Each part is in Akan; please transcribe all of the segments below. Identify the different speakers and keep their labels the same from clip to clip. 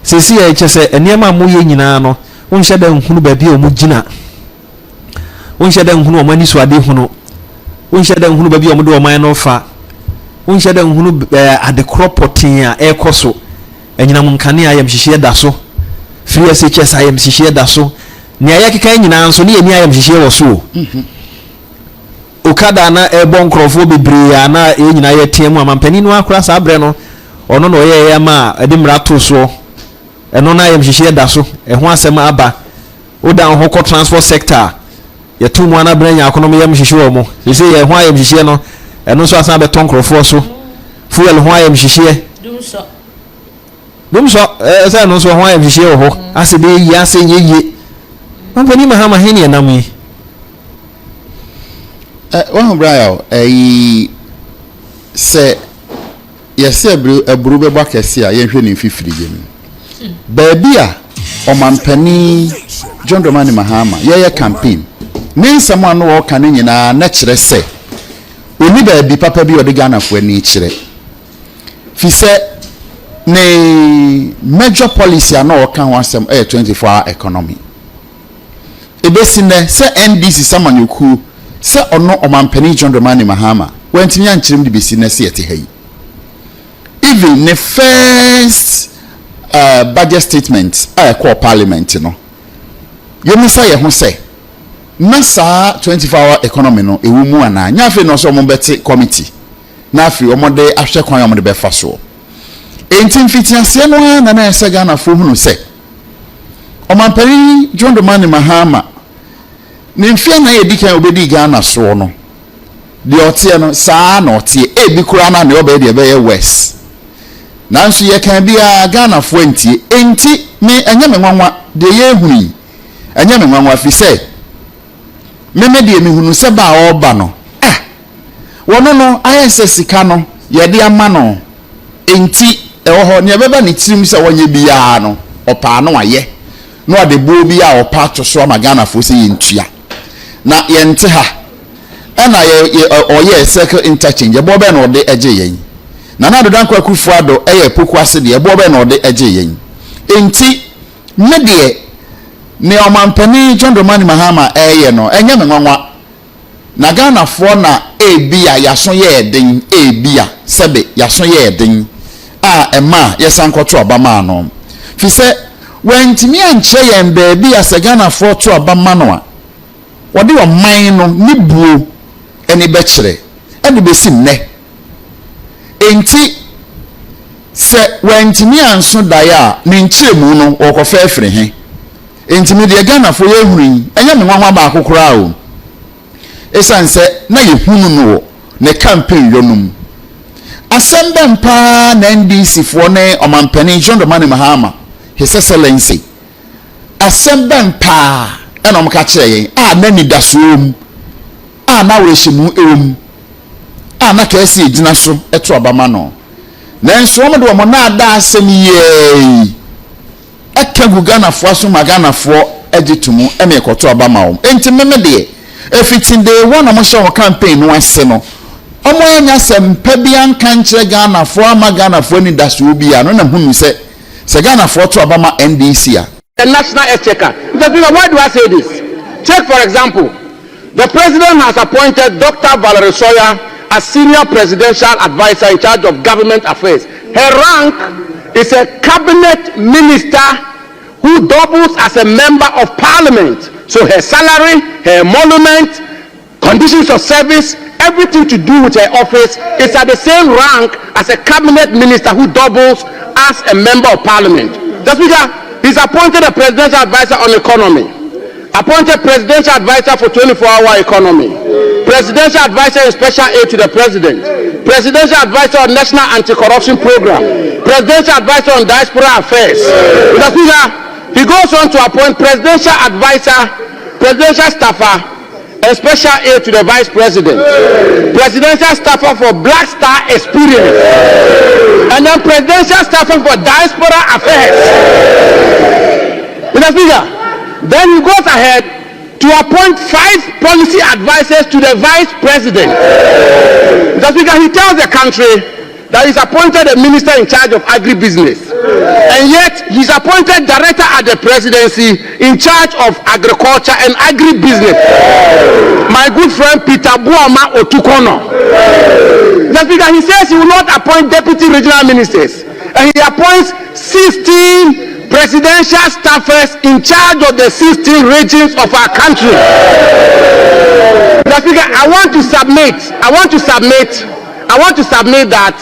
Speaker 1: sesi ya chese enema moye nyina no wonhye da nhunu ba bi o mu gina wonhye da nhunu o mani so ade hunu wonhye da nhunu ba bi o mu de o man no fa wonhye da nhunu ade kropotin a ekoso enyina mun kane ayam hihye da so free SHS ayam hihye da so ne ayakeka nyina nso ne yeni ayam hihye wo so okada na ebon krofo bebre na enyina ye tiemu amampani no akura sa abre no ono no ye ma edimra to so eno na ayam hihye da so eho asema aba oda ho ko transport sector ye tu mu ana branya akono yam hihye wo mo se ye ho ayam hihye no eno so asan be ton krofo so fuel ho ayam hihye dum so say no so ho ayam hihye wo ho ase be yi ase ye mampani mahama heni enam yi
Speaker 2: one brother say yes eburu be bakese a yenhwe ne fifiri gem baby a omampani John Dramani Mahama ye campaign ne nsamo no wo kan nyina na kire se oni baby papa bi odi Ghana fo ani kire fi se ne major policy a no wo kan wasem 24-hour economy ebesine se NDC samanyoku se ono omampani John Dramani Mahama wantimi ankyerem de besine se yete hayi even the first budget statement call parliament no yemi say ye ho say na sa 24-hour economy no ewu mu ana nya fe no so mo beti committee na afi omode ahwe kwan omode be fa so entin fitiase no na na ese Ghana fo hunu say omampani John Dramani Mahama ne mfia na ye dikan obedi Ghana so no de otie no saa na otie ebi kura na ne oba de be ye west nanso ye kan bia Ghana fo ntie enti me anya me nwanwa de ye huni anya me nwanwa fi se me de me hunu se ba oba no wono no ISS ka no ye de ama no enti ewo ho ne beba ne tirim se wonye bia no opa no aye no ade bo bia opa to so ma Ghana fo se ye ntua na ye nte ha na ye oye circle interchange bo be no de eje yen na na dodan kwa kufu ado poku ase de ebo be na ode eje yen enti me de ne omampani John Dramani Mahama no enye me nwanwa na Ghana fo na ebia yaso ye eden ebia sebe yaso ye eden ema yesankoto obama no fi se wantimi anche yen baabi ase Ghana fo to obama no a wode o man no ni buo eni be kire eni be si nne enti se wantimi anso daya ne nkyeremu no okofa afiri he enti me de Ghana fo ye huri enya me nwanwa ba akokora o esanse na ye hunu no ne campaign yonum asembe mpa na NDC fo ne omampani John Dramani Mahama His Excellency asembe mpa ena omka kire yen na ni dasoom na wehyimu ewum na kesi edina so eto obama no nanso omo de omo na ada asem ye akagu Ghana fo aso ma Ghana fo agitumu ekoto obama o enti meme de efitin de one omo show campaign no ase no omo anya sempa bia nka nkire Ghana fo ama Ghana fo ni daso bia no na hunu se Ghana fo to obama NDC a
Speaker 3: the national exchequer. Why do I say this? Take for example, the president has appointed Dr. Valerie Sawyer as senior presidential advisor in charge of government affairs. Her rank is a cabinet minister who doubles as a member of parliament. So her salary, her emolument, conditions of service, everything to do with her office is at the same rank as a cabinet minister who doubles as a member of parliament. The Speaker, he's appointed a presidential advisor on economy, appointed presidential advisor for 24-hour economy, presidential advisor in special aid to the president, presidential advisor on national anti-corruption program, presidential advisor on diaspora affairs. The Speaker, he goes on to appoint presidential advisor, presidential staffer, and special aid to the vice president, presidential staffer for Black Star Experience, and then presidential staffer for diaspora affairs. Mr. Speaker, then he goes ahead to appoint 5 policy advisors to the vice president. Mr. Speaker, he tells the country that he's appointed a minister in charge of agribusiness, And yet, he's appointed director at the presidency in charge of agriculture and agribusiness. My good friend Peter Buama Otukono. The speaker, he says he will not appoint deputy regional ministers. And he appoints 16 presidential staffers in charge of the 16 regions of our country. The speaker, I want to submit that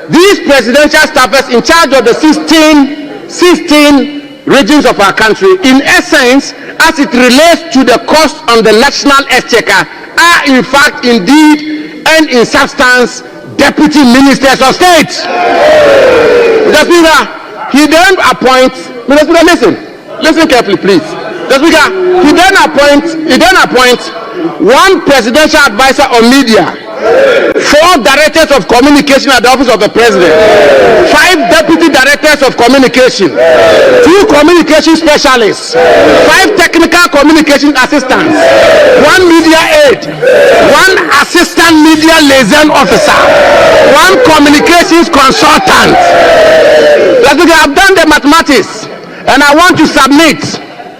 Speaker 3: these presidential staffers in charge of the 16 regions of our country, in essence, as it relates to the cost on the national exchequer, are in fact, indeed, and in substance, deputy ministers of state. The speaker, he then appoints, Mr. Speaker, listen carefully, please. The speaker, he then appoints one presidential advisor on media, 4 directors of communication at the office of the president, 5 deputy directors of communication, 2 communication specialists, 5 technical communication assistants, 1 media aide, 1 assistant media liaison officer, 1 communications consultant. I've done the mathematics and I want to submit.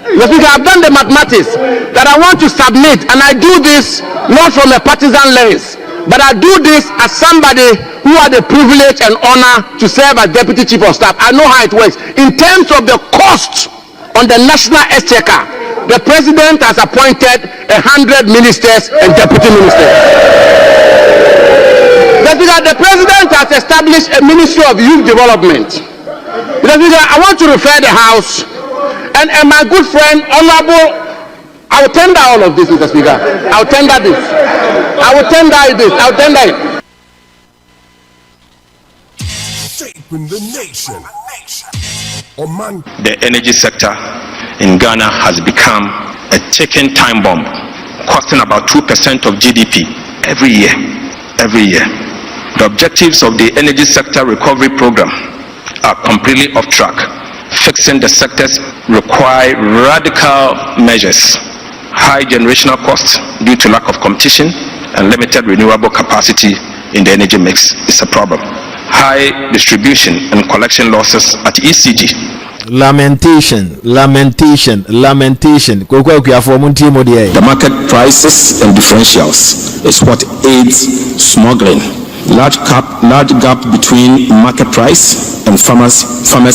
Speaker 3: I've done the mathematics that I want to submit, and I do this not from a partisan lens, but I do this as somebody who had the privilege and honor to serve as deputy chief of staff. I know how it works. In terms of the cost on the national exchequer, the president has appointed 100 ministers and deputy ministers. The president has established a ministry of youth development. I want to refer the House and my good friend, Honorable, I will tender all of this, Mr. Speaker. I will tender this. I will tender it.
Speaker 4: Shaping the nation.
Speaker 5: The energy sector in Ghana has become a ticking time bomb, costing about 2% of GDP every year. The objectives of the energy sector recovery program are completely off track. Fixing the sectors require radical measures. High generational costs due to lack of competition and limited renewable capacity in the energy mix is a problem. High distribution and collection losses at ECG.
Speaker 1: Lamentation.
Speaker 6: The market prices and differentials is what aids smuggling. Large gap between market price and farmers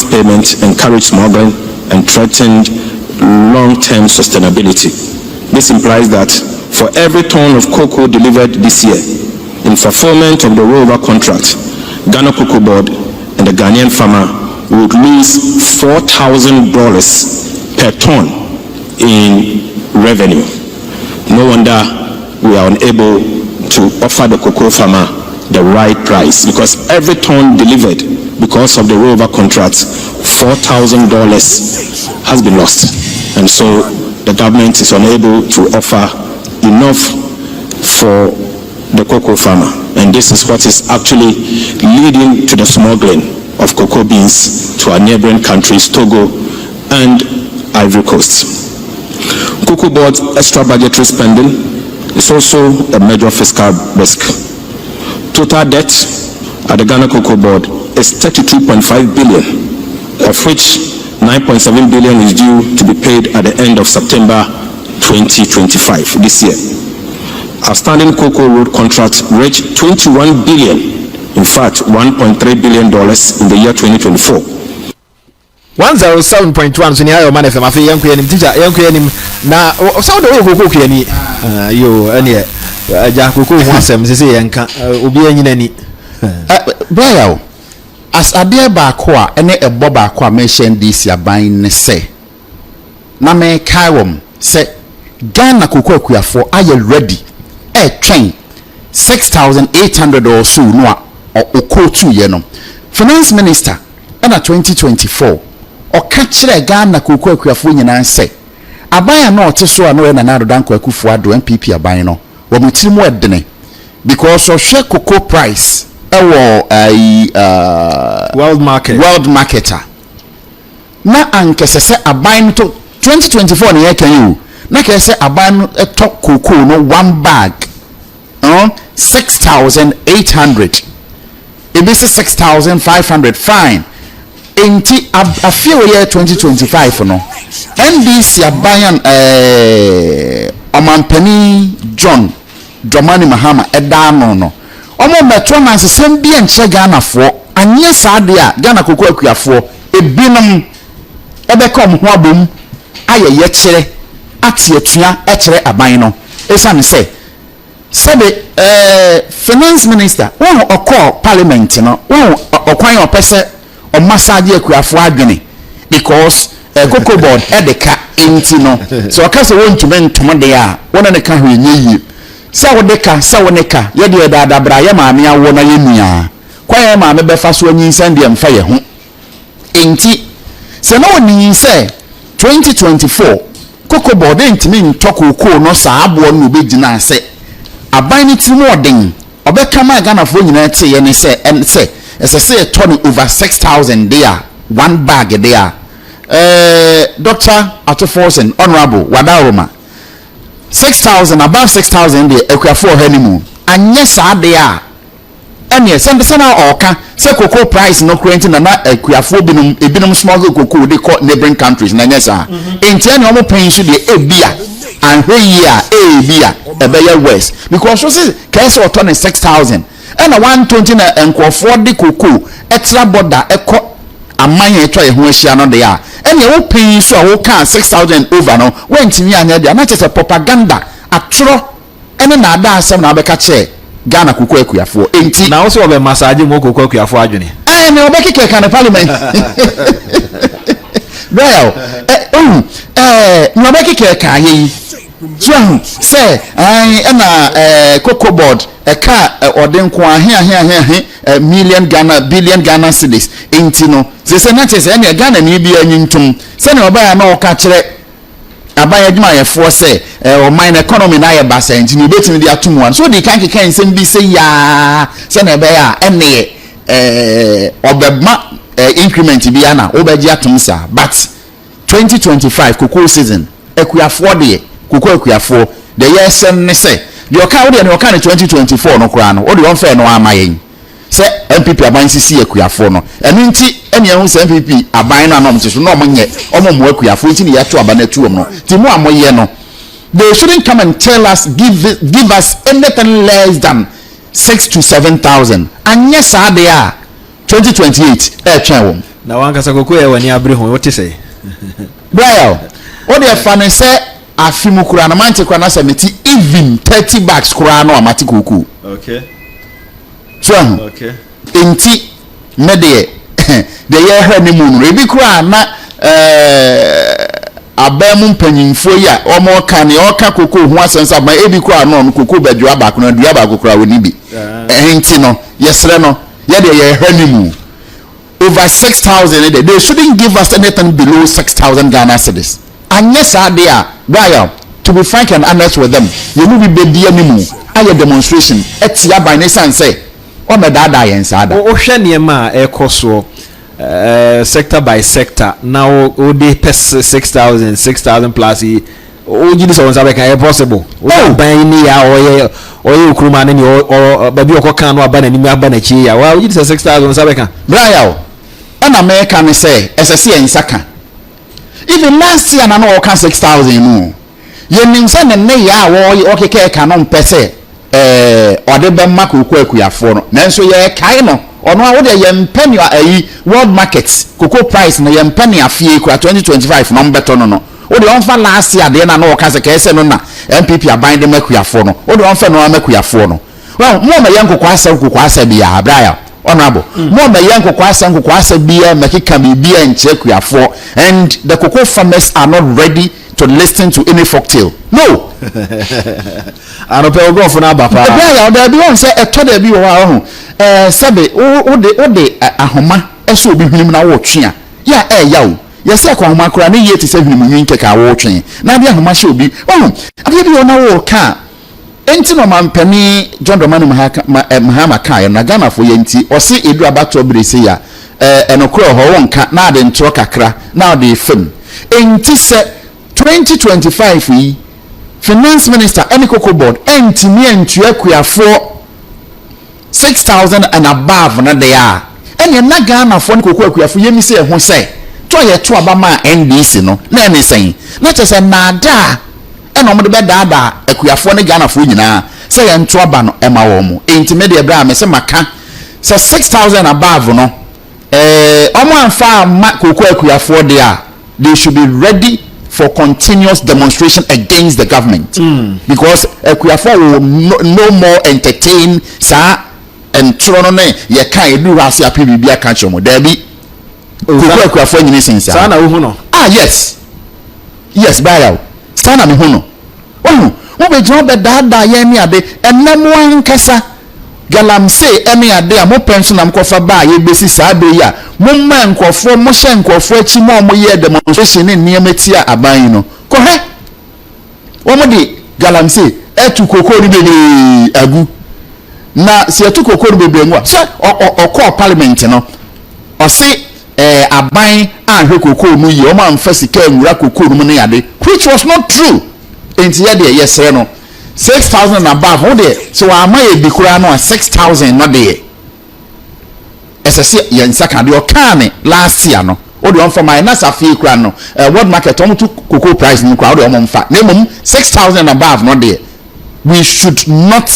Speaker 6: payment encourage smuggling and threatened long-term sustainability. This implies that for every ton of cocoa delivered this year, in fulfillment of the rollover contract, Ghana Cocoa Board and the Ghanaian farmer would lose $4,000 per ton in revenue. No wonder we are unable to offer the cocoa farmer the right price, because every ton delivered because of the rollover contract, $4,000 has been lost, and so the government is unable to offer enough for the cocoa farmer, and this is what is actually leading to the smuggling of cocoa beans to our neighboring countries, Togo and Ivory Coast. Cocoa Board's extra budgetary spending is also a major fiscal risk. Total debt at the Ghana Cocoa Board is 32.5 billion, of which 9.7 billion is due to be paid at the end of September 2025 this year. Outstanding cocoa road contracts reached 21 billion, in fact $1.3 billion in the year 2024.
Speaker 1: 107.1 so ni ayo man FM afi yanku yanim teacher yanku yanim na so do cocoa kuyani yo ene ja cocoa ho asem sese yanka obi anyina ni
Speaker 2: brother as ade ba ko a ene ebo ba ko a mention this yaban ne se na me kai wom se Ghana cocoa akuyafo aye ready train 6,800 or so no a okotu ye no finance minister na 2024 o ka kire Ghana cocoa akuyafo nyina se abaya na ote so a no na na dodanko akufo ado NPP aban no wo mutirimu edene because of share cocoa price
Speaker 1: world
Speaker 2: marketer na ankesese aban to 2024 ne yakan you na kese aban top cocoa no one bag 6,800 it be 6,500 fine enti afie wo ye 2025 no NDC abayan omampani John Dramani Mahama edano no omo metro na sesem bia nche Ghana fo anye saade a Ghana kokko akuafo ebinom ebekom ho abom ayeye kire ate atua ekire aban no esane se sebe finance minister won okọ parliament no won okwan opese o massage akuafo adwene because cocoa board edeka enti no so okase won tumentom de a wona ne ka hwenye sa wodeka sa woneka ye de dada bra ye maame awo na ye nua kwa ye maame befa so anyinsan de mfa ye ho enti se no ni se 2024 cocoa board ntimi ntoko ko no sa abo no begina se aban ni tiri mo den obeka ma Ghana fo nyina te ye ne se se turn over 6,000 there one bag there Dr. Atoforsen honorable Wadaroma 6,000 above 6,000 the equafo honeymoon anye saade a ene se na oka se cocoa price no current na equafo binum small cocoa they call neighboring countries na nyesa enti ene omo pension de ebia and here ebia ebeya west because so say kese oto ne 6,000 ena 120 na enkofo de cocoa extra border eko amanye to ehun ahia no de a ene wo pin so wo kan 6,000 over no wentimi anya de na chese propaganda atro ene na ada asem na abeka che Ghana kuku akuafo enti
Speaker 1: na wo so obe massage mo kuku akuafo adwene
Speaker 2: ne obekike kan parliament well no obekike kan yi so say na cocoa board ka odenko ahia million Ghana billion Ghana cedis enti no se na chese na Ghana ni bi anyintum se na oba na oka kire abaya djuma ye for say o mine economy na ye basa enti ni betimi dia atumu an so di kan keke nsem bi say ya se na be ya ene obema increment bi ana obaji atumsa but 2025 cocoa season ekuafo de cocoa ekuafo the year sen ne say the oka wo de ne oka ne 2024 no kura no wo de won fe no amayen se NPP aban sisi ekuafo no enu nti ene ehun se NPP aban no anom so no omonye omomo ekuafo nti ne yato abanatu no ti mu amoye no they shouldn't come and tell us give us anything less than 6 to 7,000 anye saade a 2028 twen wo
Speaker 1: na wankasa kokko ye wani abre ho wote say
Speaker 2: well o de fa ne se afimu kura na mante kura na se meti even 30 bags kura no amati kokko
Speaker 1: okay
Speaker 2: so
Speaker 1: okay
Speaker 2: enti me de ye hra ni mu no ebi kura na abemu mpanyinfo ya omo ka ne oka kokko ho asensa ba ebi kura no kokko badwo abako na dua abako kura woni bi enti no yesre no ye de ye hra ni mu over 6,000 they shouldn't give us anything below 6,000 Ghana cedis and yes they are to be frank and honest with them you will be baby animal aye demonstration etia by ne san say o me dada yen sada
Speaker 1: o hwe niema ekoso sector by sector now o dey pes 6,000 plus o jidi so nsabe kan possible o ban ni ya oye okruma ne ni o baby okokan no abana ni abana chi ya wa o jidi 6,000 nsabe kan
Speaker 2: braya and America me say SSC en saka even last year na no kan 6,000 no ye nim say ne ya wo okeke ka no mpese ode be maka oku akuafo no nanso ye kai no ono a wo de ye mpani ayi world market cocoa price na ye mpani afie kura 2025 no mbeto no wo de onfa last year de na no ka se ka ese no na NPP aban de makuafo no wo de onfa no makuafo no well mo ma ye nkokwa asa bia abraya honorable mo ma ye nkokwa asa bia makika bia nche kuafo and the cocoa farmers are not ready to listen to any folktale no
Speaker 1: ano pe ogo fo na bapa
Speaker 2: abraya o be won say eto da bi wo ha ho sebe o de ahoma eso obi hwinim na wo twe a ya yawo yes ya kwa ahoma kura ne ye te se hwinim nwin keka wo twe na bi ahoma hye obi ade bi ona wo ka enti no mampani John Dramani Mahama kai na Ghana fo ye nti o se edu abato brese ya enokro ho wonka na ade ntro kakra na ade fam enti se 2025 yi finance minister any cocoa board entimi entua kuafo 6,000 and above na they are ene na Ghana fo ne kokoo akuafo yemi se ho se to ye to aba ma NDC no na ene sen na chese na da ene omde be da akuafo ne Ghana fo nyina se ye nto aba no ema wo mu enti me de bra me se maka se 6000 above no omo anfa ma kokoo akuafo de a they should be ready for continuous demonstration against the government because akuafo will no more entertain sa and trono ne ye kan edu rase api bibia kan chomo da bi kokoo akuafo nyine sinsa
Speaker 1: sana wo hu no
Speaker 2: yes baya sana me hu no wo be jo be da ye mi ade enam wankasa galamse emi ade a mo pension am kofa ba ye besi sa be ya mo ma nkofo mo hye nkofo achi mo ye demonstration ne niamatia aban no ko he wo mo di galamse etu kokoo ni bebe agu na se etu kokoo ni bebe nwa so o parliament no o se aban ahwe kokoo no ye o ma mfa sika nwura kokoo no ne ade which was not true enti ye de yesre no 6,000 above what there so am I be kura no 6,000 no there SSC yen saka de o kan last year no o de on for my na safi kura no world market on to cocoa price ni kura o de on mfa na mum 6,000 above no there we should not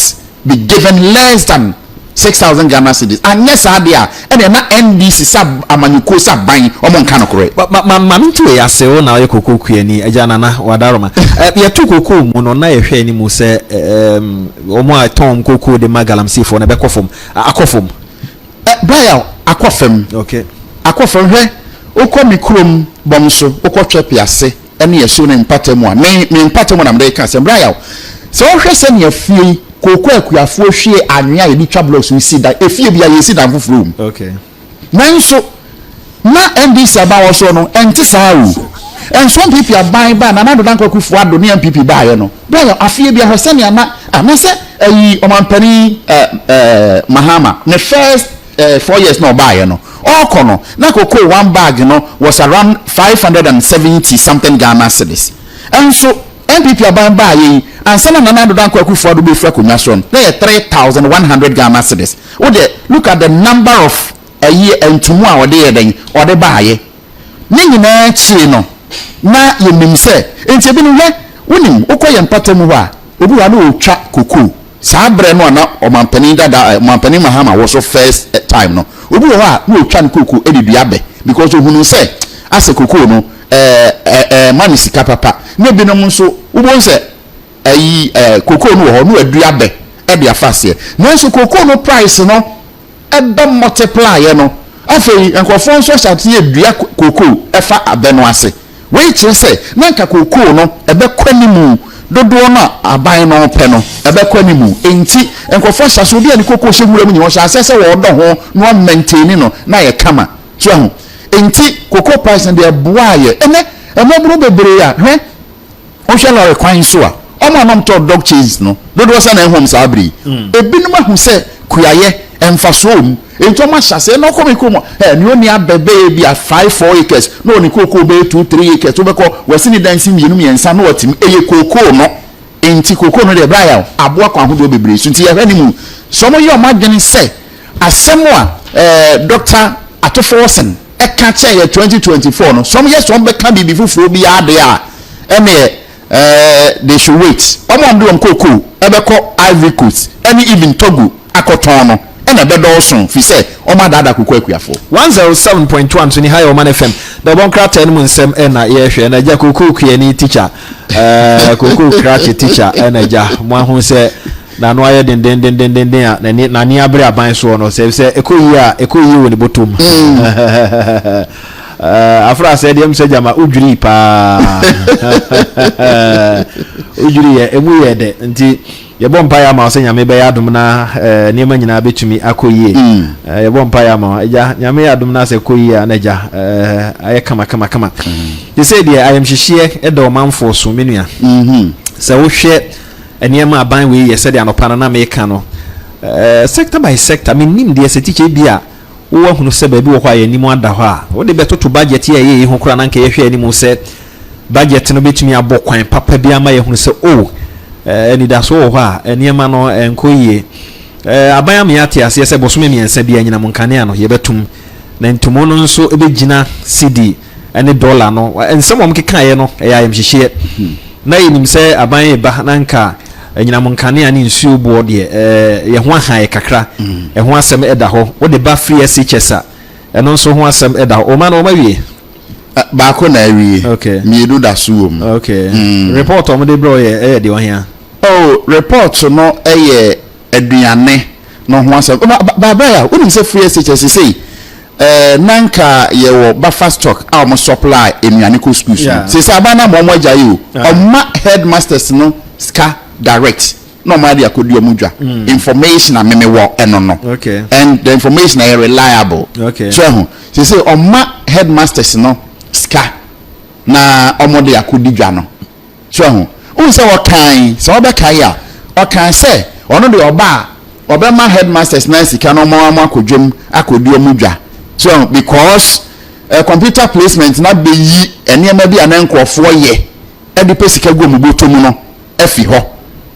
Speaker 2: be given less than 6,000 Ghana cedis and yes adia and na NDC sab amanyuko sab ban o mon kan kore
Speaker 1: ma mintu ya se o na ye kokoo kuani agana na wadaroma ye tu kokoo mu no na ye hwe ni mu se o mo atom kokoo de magalamsi fo na be kofom akofom
Speaker 2: baya akofem
Speaker 1: okay
Speaker 2: akofem hwe okomi krom bomso okotwe piase ene ye so ne mpatemu a me mpatemu na mde kan se baya so hwe se ne afie kokoo akuafo hwie anwea ye bitwa blocks we see that efie bia ye see that fufuru
Speaker 1: okay
Speaker 2: nanso na NDC abawo so no enti saawu enso NPP aban ba na do dan kwakufu ado ne NPP ba ye no bia afie bia hose ne na amese ayi omampani Mahama ne first 4 years no ba ye no okono na kokoo one bag no was around 570 something Ghana cedis enso NPP aban ba ye ansana na do dan kwakufu ado be fra konwa so no 3,100 Ghana cedis wo de look at the number of a year entumu a ode ye den ode baaye ni nyina chi no na yenim se enti bi no hwe wonim ukoye mpatamu ba obi wa na otwa kokoo saa bre no na omampani dada omampani Mahama was so first time no obi wa na otwa no kokoo edidua be because ohunu se ase kokoo no mani sika papa ne bi no nso ubon se ayi kokoo no ho no adua be e dia fase na nso kokoo no price no ebe multiply no afei enkofo nso hyate edua kokoo efa abeno ase we kire se na nka kokoo no ebe kwanimu dodo na aban no pe no ebe kwanimu enti enkofo hyase obi ani kokoo hyewura mu nyi ho hyase se wo do ho no maintain no na ye kama so ho enti kokoo price de boaye ene emoburu bebre ya hwe o hwe lore kwan so a omo anom to dog cheese no dodo sa na ehom sa abri ebinum ahu se kuyaye emfasom ento ma hyase no komikomo ni oni abebe bi a 5-4 acres no oni kokoo be 2-3 acres to beko wasini dansi mienu yensa no watim eye kokoo no enti kokoo no de braya aboa kwa hodo bebre so nti ye hwani mu somo ye o madwene se asemo a Dr. Atofosen eka che ye 2024 no somo ye so be ka bibi fufuo bi ade a ene they should wait omo ndo kokoo ebeko Ivory Coast any even Togo akoton no ena bedoson fi se o ma dada kokoo akuafo
Speaker 1: 107.1 so ni high Oman FM the bon krata enu nsem ena ye hwe na ja kokoo kuani teacher kokoo krata teacher ena ja mo ahun se na no aye den na ni abre aban so no se ekoyi woni botom afra se dem se jama udwiri pa udwiri ye emu ye de nti ye bompa ya ma se nyame be ya dum na niema nyina betumi akoyie ye bompa ya ma eja nyame ya dum na se koyie anaja aye kama they say there I am hihie e do manfo so menua se wo hwe eniema aban we ye se de anopa na meka no sector by sector nim de se teacher bia wo hunu se ba bi wo kwa ye nimu ada ho a wo de betoto budget ye ho kura na nka ye hwe animu se budget no betumi abokwan papa bia ma ye hunu se o eni da so ho a eniema no enkoyie abaya me ate ase se bosome miensa bia nyina monkane ano ye betum na ntumo no nso ebegina CD ene dollar no ensem om keka ye no ya yem hihye na yinim se aban ba na nka nyina monkane ani nsuo bo de ye ho ahan kakra ye ho asem eda ho wo de ba free SHS a eno nso ho asem eda ho o ma no ma wie
Speaker 2: ba ko na wie
Speaker 1: okay
Speaker 2: mi edu da suom
Speaker 1: okay report om de bro ye de ohia
Speaker 2: report no aduane no ho asem ba ya unim se free SHS say nanka ye wo buffer stock a mo supply enuane ko schools say say abana mo agya yi o ma headmasters no ska direct no ma dia ko di omudwa information na meme wo eno no
Speaker 1: okay
Speaker 2: and the information is reliable
Speaker 1: okay
Speaker 2: so say ma headmasters no ska na omode akodi dwa no so who say what kind so oba kai a o kan say ono de oba ma headmasters na sika no mo akodwom akodi omudwa so because computer placement na be yi enema bi anankofo ye e de pesika go mu botomu no afi ho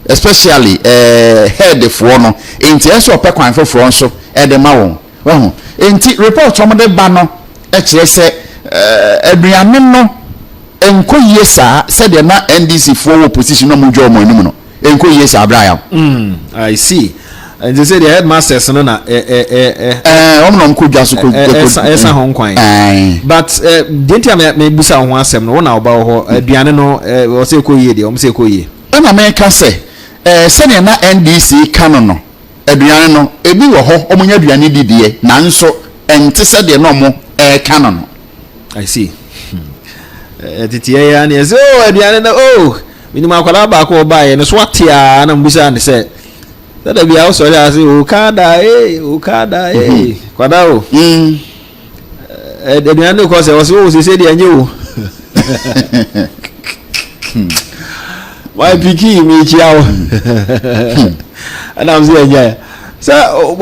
Speaker 2: especially head for no enti eso pe kwan foforo nso e de ma won ho enti report from the ba no e kire se aduane no enko yesa se de na NDC for opposition no mu dwo mo enum no enko yesa abraya
Speaker 1: I see. And they say the headmasters no na
Speaker 2: omno ko dwa so ko
Speaker 1: esa hon kwan but dentia me busa ho asem no na oba ho aduane no o se ko ye de o se ko ye
Speaker 2: na me ka se se ne na NDC kano no aduane no ebi wo ho omunya aduane didie na nso ente se de no mo kano no
Speaker 1: I see titie ya ne so aduane na minima akwala ba ko ba ye no so atia na mbusa ne se that be also as okada kwada o aduane ko se o se de anye o why piki me chiao and I'm saying yeah so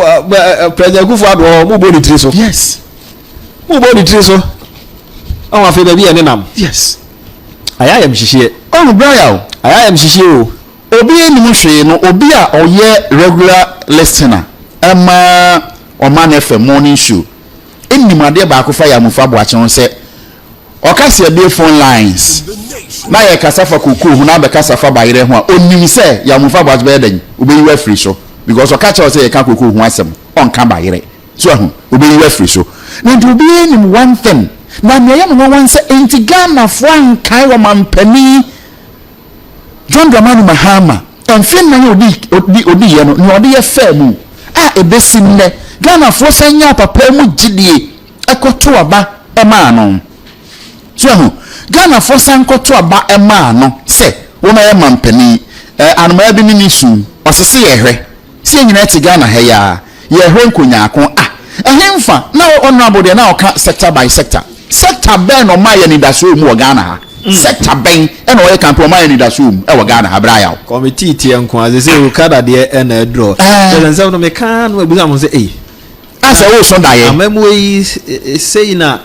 Speaker 1: president Kufuor mo body tree so
Speaker 2: yes
Speaker 1: mo body tree so on wa fe be ene nam
Speaker 2: yes
Speaker 1: aya am hihie
Speaker 2: on braya
Speaker 1: aya am hihie o
Speaker 2: obi eni mo hwe no obi a oye regular listener ama oman FM morning show enimade ba ko fa ya mufa bo ache se okase be phone lines na ye kasafa kuku hu na be kasafa ba yire ho a onim se ya mufa bo be dan obeyi wa free so because okache say ye ka kuku hu asem on ka ba yire so hu obeyi wa free so na do be enim one thing na me ya no wan say Ghana fo an kai wa mampani John Dramani Mahama enfin na odi ye no ni odi ye fa mu a ebesim ne Ghana fo sanya papa mu gidie ekoto aba ema no so Ghana fo sankoto aba ema no se wo ma ye mampani anoma bi ni su osese ye hwe se nyina ti Ghana he ya ye hwe nkonya akon ehemfa na honorable de na oka sector by sector ben o ma ye ni daso mu o Ghana ha sector ben e na o ye campaign o ma ye ni daso mu e wo Ghana ha bra ya
Speaker 1: committee tie nko as say okada de e na draw then say no me kan no ebuza mo say
Speaker 2: asa wo so da ye
Speaker 1: amamu yi say na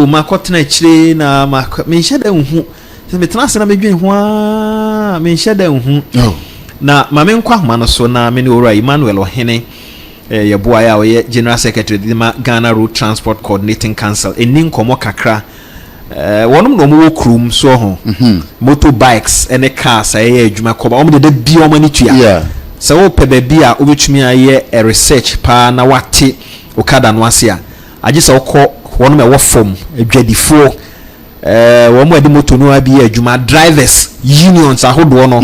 Speaker 1: makotena chire na me nhede nhu se metena se na medwen ho a me nhede nhu na mame nkwa homa no so na me ne ora Emmanuel Ohene ye boa ya o General Secretary di Ghana Road Transport Coordinating Council eni nkomo kakra wonum no mo krum so ho motorbikes ene cars aye adwuma koba om de bi o mani tua se wo pe ba bi a obetumi aye research pa na wate okada no ase a age se okọ wonum e wo form adwadifo wo mo ade moto no abi adwuma drivers unions ahodo no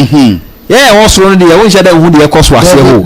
Speaker 1: wo soro no de wo nhya da hu de ekoso ase ho